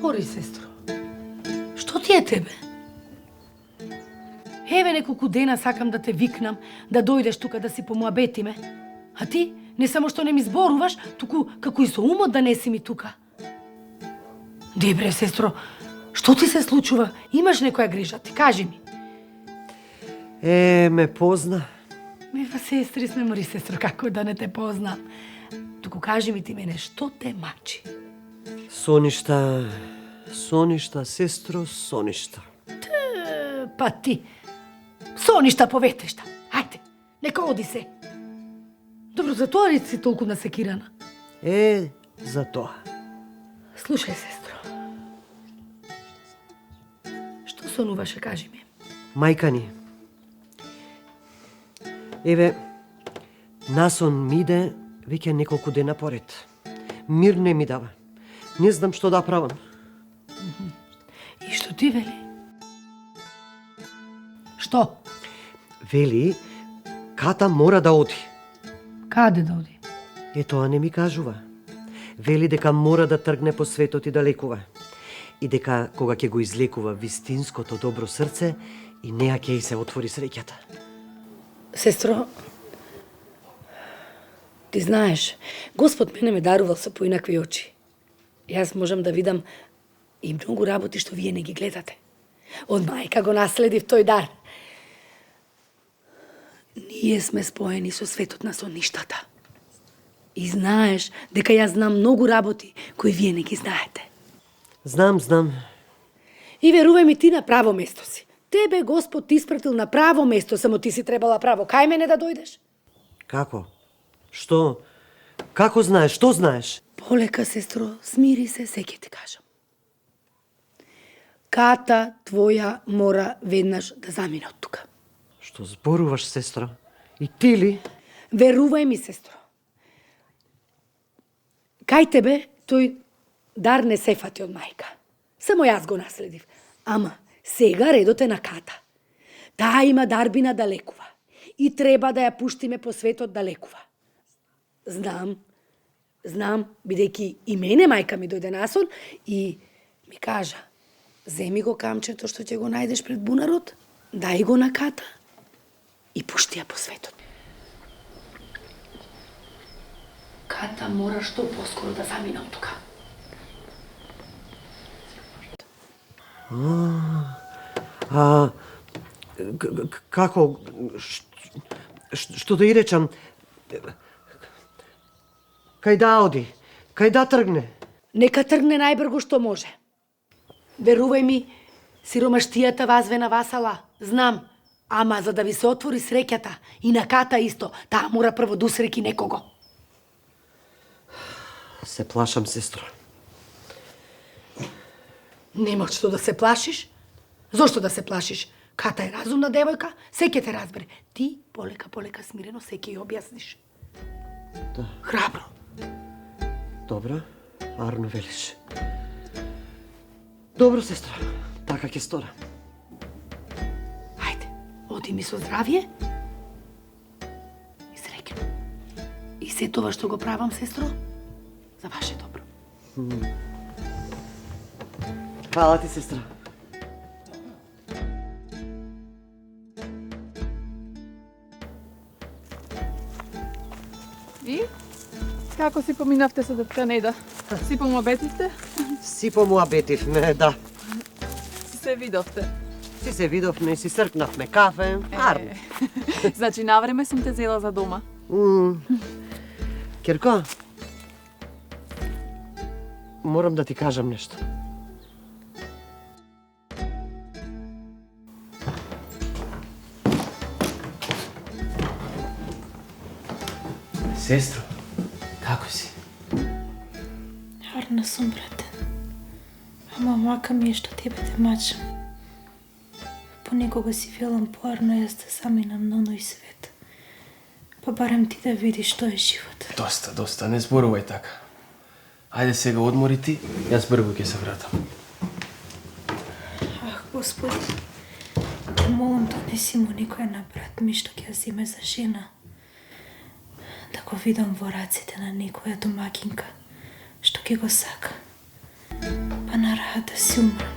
Ори, сестро. Што ти е тебе? Еве неколку дена сакам да те викнам, да дојдеш тука да си помуабетиме. А ти, не само што не ми зборуваш, туку како и со умот да не си ми тука. Дебре, сестро, што ти се случува? Имаш некоја грижа, ти кажи ми. Ме позна. Па сестри сме, мори, сестро, како да не те познам. Туку кажи ми ти мене, што те мачи? Соништа, сестро, соништа. Па ти, соништа поветешта. Хајде, нека оди се. Добро, за тоа ли си толку насекирана? За тоа. Слушај, сестро. Што сонуваше, кажи ми? Мајка ни. Еве, насон ми иде веќе неколку дена поред. Мир не ми дава. Не знам што да правам. И што ти вели? Што? Вели, Ката мора да оди. Каде да оди? Тоа не ми кажува. Вели дека мора да тргне по светот и да лекува. И дека кога ќе го излекува вистинското добро срце, и неа ќе и се отвори среќата. Сестро, ти знаеш, Господ мене ме дарувал со поинакви очи. Јас можам да видам и многу работи што вие не ги гледате. Од мајка го наследив тој дар. Ние сме споени со светот на сонништата. И знаеш дека јас знам многу работи кои вие не ги знаете. Знам. И верувај ми, ти на право место си. Тебе Господ ти испратил на право место, само ти си требала право кај мене да дојдеш. Како? Што? Како знаеш? Што знаеш? Полека, сестро, смири се, се ќе ти кажам. Ката твоја мора веднаш да замине од тука. Што зборуваш, сестро? И ти ли? Верувај ми, сестро. Кај тебе тој дар не се фати од мајка. Само јас го наследив. Ама сега редот е на Ката. Таа има дарбина да лекува. И треба да ја пуштиме по светот да лекува. Знам, бидејќи и мене мајка ми дојде на сон и ми кажа, земи го камчето што ќе го најдеш пред бунарот, дај го на Ката и пушти ја по светот. Ката мора што поскоро да замине од тука. Како? Што да и речам? Кај да оди? Кај да тргне? Нека тргне најбрго што може. Верувај ми, сиромаштијата вазве на васала. Знам, ама за да ви се отвори среќата и на Ката исто, таа мора прво да усреќи некого. Се плашам, сестро. Нема што да се плашиш. Зошто да се плашиш? Ката е разумна девојка, се ќе те разбере. Ти полека, смирено се ќе ја објасниш. Да. Храбро. Добро, арно велиш. Добро, сестра, така ќе сторам. Хајде, оди ми со здравје и среќно. И се тоа што го правам, сестро, за ваше добро. Фала ти, сестра. И? Како си поминавте со детка Неда? Си помуабетивте? Си помуабетивме, да. Си се видовте? Си се видовме и си сркнавме кафе. Арно. Значи, навреме сум те зела за дома. Керко, морам да ти кажам нешто. Сестро, како си? Арна сум, брате. Ама мака ми е што тебе те мачам. Понекога си велам поарно јас да заминам на оној свет. Па барем ти да видиш што е живот. Доста, не зборувај така. Ајде сега одмори ти, јас брзо ќе се вратам. Ах, Господи, те молам да не си му никој на брат ми што ќе ја зиме за жена. Да го видам во раците на некоја домакинка што ќе го сака. Па на раат да си умрам.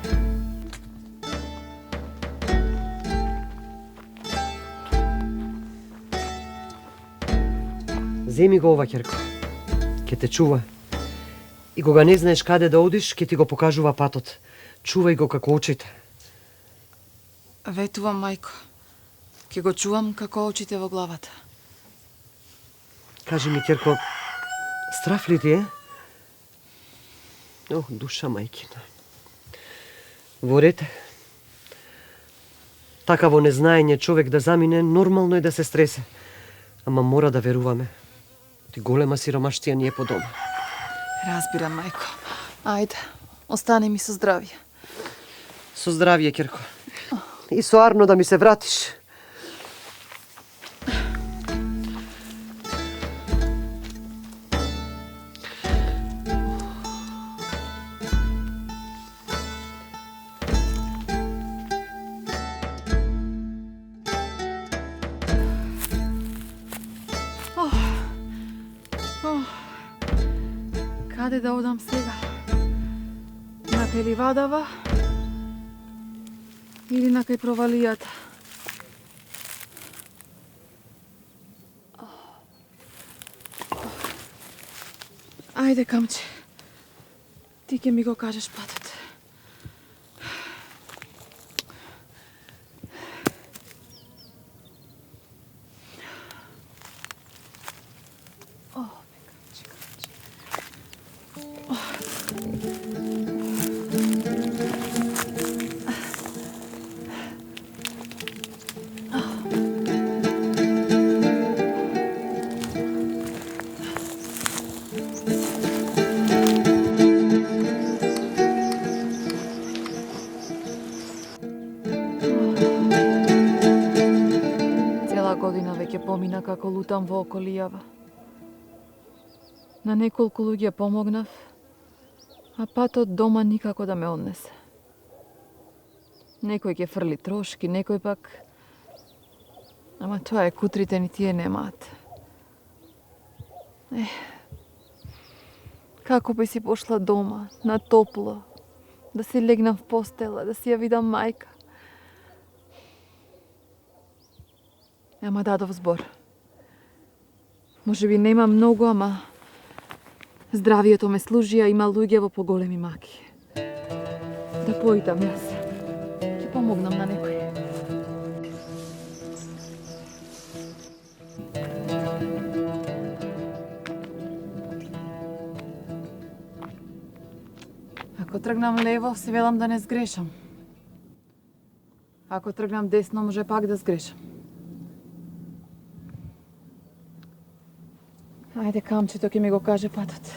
Земи го ова, ќерко. Ке те чува. И кога не знаеш каде да одиш, ке ти го покажува патот. Чувај го како очите. Ветувам, мајко. Ке го чувам како очите во главата. Кажи ми, ќерко, страф ли ти е? Ох, душа мајкина. Во ред. Така во незнаење човек да замине, нормално е да се стресе. Ама мора да веруваме. Ти голема сиромаштија ни е по дома. Разбирам, мајко. Ајде, остани ми со здравје. Со здравје, ќерко. И со Арно да ми се вратиш. Каде да одам сега? На кај ливадава или на кај провалијата? Ајде, камче. Ти ќе ми го кажеш патот. Година веќе помина како лутам во околијава. На неколку луѓе помогнав, а патот дома никако да ме однесе. Некој ќе фрли трошки, некој пак... Ама тоа е, кутрите ни тие немаат. Како би си пошла дома, на топло, да си легнам в постела, да си ја видам мајка. Ама дадов збор. Може би нема многу, ама здравието ме служи, а има луѓе во поголеми маки. Да поидам јас. Ќе помогнам на некој. Ако тргнам лево, си велам да не сгрешам. Ако тргнам десно, може пак да сгрешам. Ајде, камчето ќе ми го каже патот.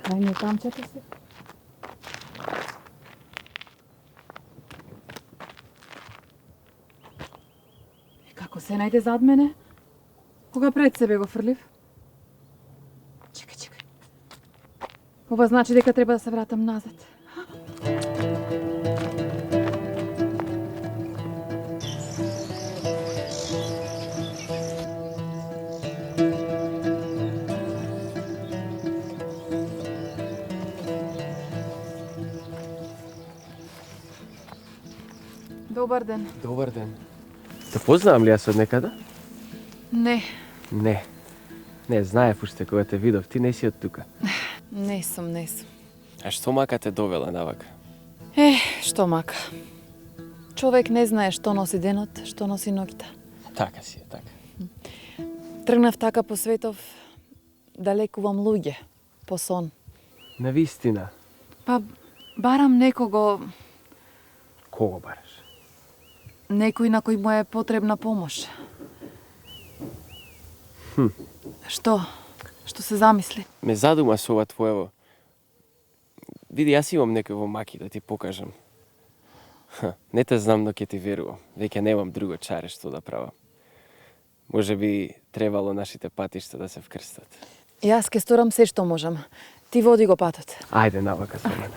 Дај ми камчето си. И како се најде зад мене? Кога пред себе го фрлив? Ова значи дека треба да се вратам назад. Добар ден. Добар ден. Те познавам ли јас од некада? Не, Не. Не, знаев уште кога те видов, ти не си од тука. не сум. А што мака те довела навака? Што мака? Човек не знае што носи денот, што носи ноќта. Така си е, така. Тргнав така по светов да лекувам луѓе, по сон. На вистина. Па, барам некого, Кого бараш? некој на кој му е потребна помош. Што? Што се замисли? Ме задума со ова твоево. Види, јас имам некој во маки да ти покажам. Не те знам, но ќе ти верувам. Веќе немам друго чаре што да правам. Може би требало нашите патишта да се вкрстат. Јас ке сторам се што можам. Ти води го патот. Ајде навака со мене.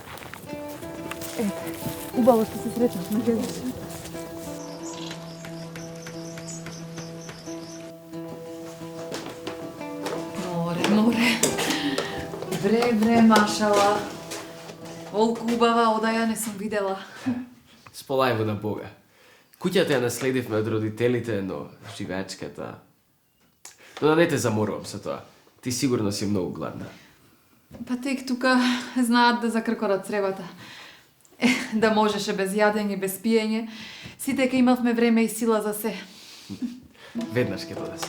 Ете. Убаво што се сретнавме, гледаш. Море. Бре, машала. Волку убава одаја не сум видела. Сполај во на Бога. Куќата ја наследивме од родителите, но живеачката... Но да не те заморувам со тоа. Ти сигурно си многу гладна. Па тек тука знаат да закркорат цревата. Да можеше без јадење, без пиење. Сите ке имавме време и сила за се. Веднаш ке додес.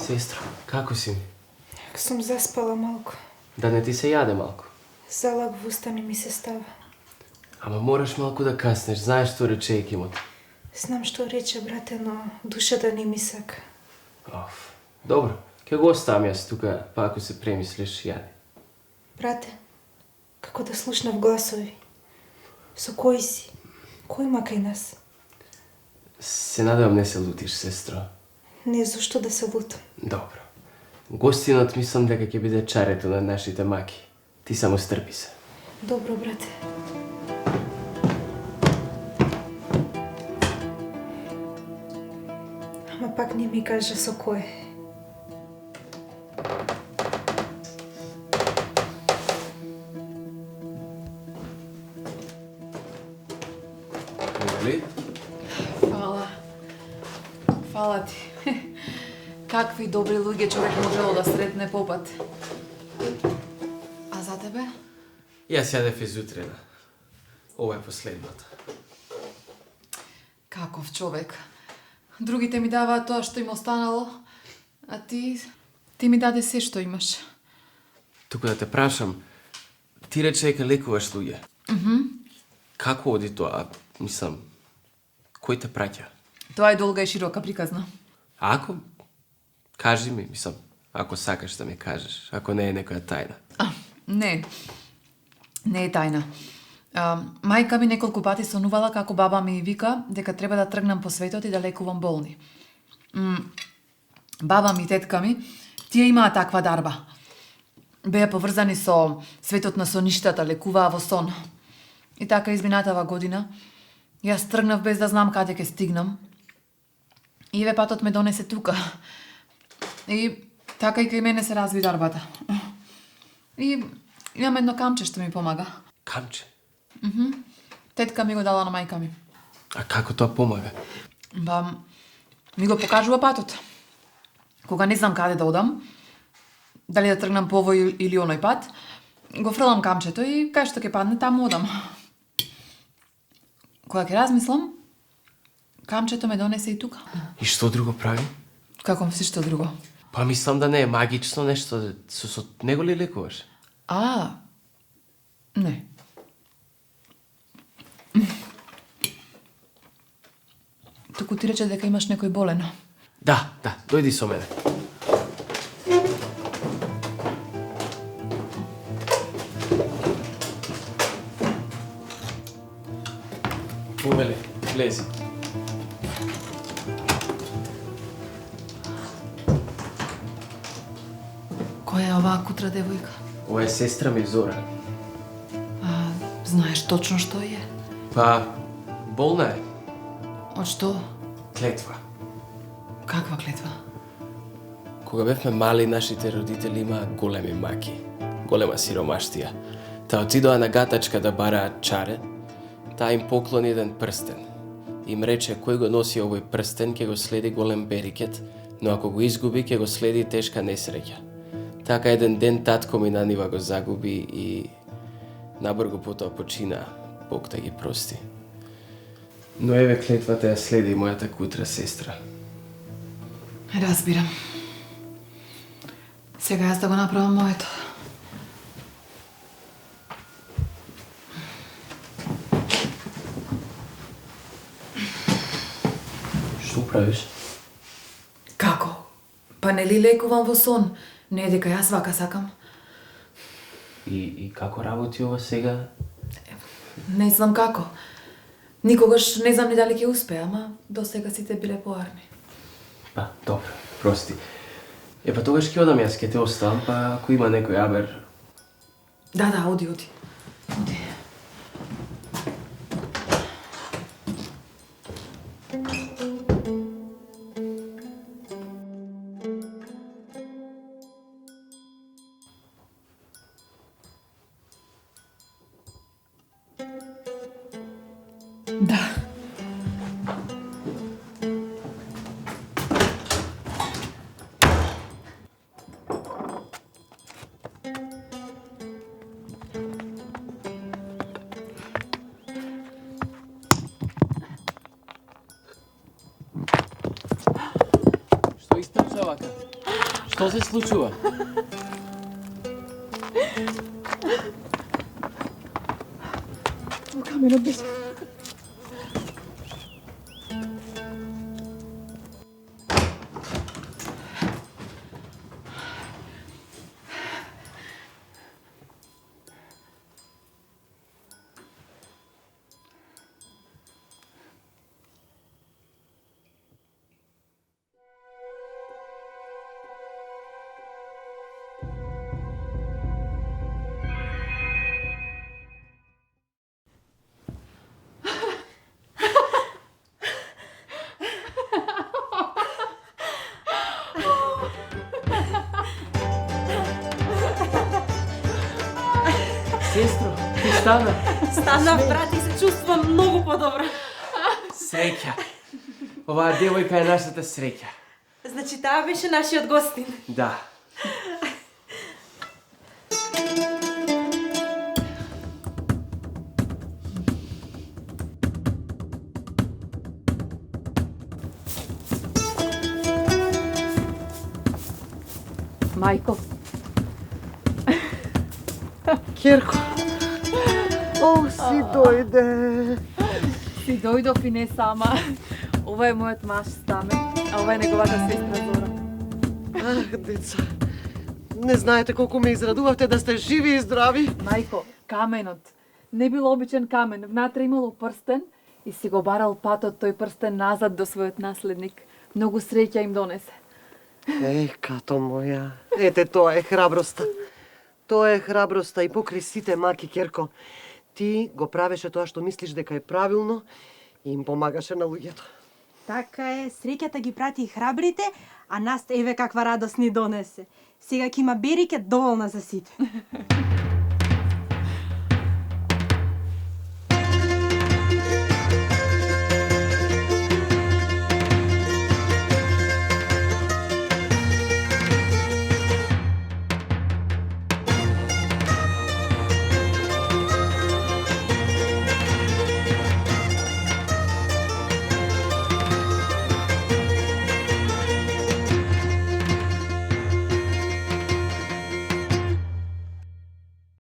Сестра, како си? Сум заспала малку. Да не ти се јаде малку. Залак во уста не ми се става. Ама мораш малку да каснеш, знаеш што рече екимот. Знам што рече, брате, но душата не ми сака. Оф, добро, ќе го оставам јас тука, па ако се премислиш, јади. Брате, како да слушнав гласови. Со кој си? Кој има кај нас? Се надевам не се лутиш, сестро. Не, зашто да се лутам? Добро. Гостинот мислам дека ќе биде чарето на нашите маки. Ти само стрпи се. Добро, брате. Ама пак не ми кажа со кој. Нели? Фала ти. Какви добри луѓе човек можело да сретне попат. А за тебе? Јас јадев изутрена. Ова е последната. Каков човек. Другите ми даваат тоа што им останало, а ти ми даде се што имаш. Туку да те прашам, ти рече дека лекуваш луѓе. Како оди тоа? Мислам, кој те праќа? Тоа е долга и широка приказна. А ако... Кажи ми, мислам, ако сакаш да ми кажеш, ако не е некоја тајна. Не. Не е тајна. Мајка ми неколку пати сонувала како баба ми вика дека треба да тргнам по светот и да лекувам болни. Баба ми и тетка ми, тие имаа таква дарба. Беа поврзани со светот на соништата, лекуваа во сон. И така изминатава година, јас тргнав без да знам каде ќе стигнам. И еве патот ме донесе тука. И така и кај мене се разви дарбата. И имам едно камче што ми помага. Камче? Тетка ми го дала на мајка ми. А како тоа помага? Ба, ми го покажува патот. Кога не знам каде да одам, дали да тргнам по овој или оној пат, го фрлам камчето и кај што ќе падне, таму одам. Кога ќе размислам, камчето ме донесе и тука. И што друго прави? Како мислиш што друго? Па мислам да не е магично нешто, со него ли лекуваш? Не. Туку ти рече дека имаш некој болен. Да, дојди со мене. Умеле, влези. Која е оваа кутра девојка? Ова е сестра ми Зора. Знаеш точно што е? Па, болна е. Од што? Клетва. Каква клетва? Кога бевме мали, нашите родители имаа големи маки, голема сиромаштија. Та отидоа на гатачка да бараат чаре, таа им поклони еден прстен. Им рече кој го носи овој прстен ќе го следи голем берикет, но ако го изгуби ќе го следи тешка несреќа. Така еден ден татко ми на нива го загуби и набрзо потоа почина, Бог да ги прости. Но еве клетвата ја следи мојата кутра сестра. Разбирам. Сега јас да го направам моето. Што правиш? Како? Па нели лекувам во сон? Не е дека јас вака сакам. И како работи ова сега? Не знам како. Никогаш не знам ни дали ќе успеа, ама до сега сите биле поарни. Па, добро, прости. Па тогаш ќе одам јас, ќе те оставам, па ако има некој абер... Да, оди. Оди. Да. Што истрча вака? Што се случува? Во каменот беше. Сестро, ти стана? Станав, брат, и се чувствувам многу подобро. Среќа. Оваа девојка е нашата среќа. Значи, таа беше нашиот гостин. Да. Мајко, Керко. О, си дојде. си дојдов и не сама. Ова е мојот маж Стамен, а ова е неговата сестра Зора. Ах, деца. Не знаете колку ме израдувавте да сте живи и здрави. Мајко, каменот. Не бил обичен камен, внатре имало прстен и си го барал патот тој прстен назад до својот наследник. Многу среќа им донесе. Като моја. Ете, тоа е храброста. Тоа е храброста и покри сите маки, Керко. Ти го правеше тоа што мислиш дека е правилно и им помагаше на луѓето. Така е, среќата ги прати храбрите, а нас еве каква радост ни донесе. Сега ќе има берике доволна за сите.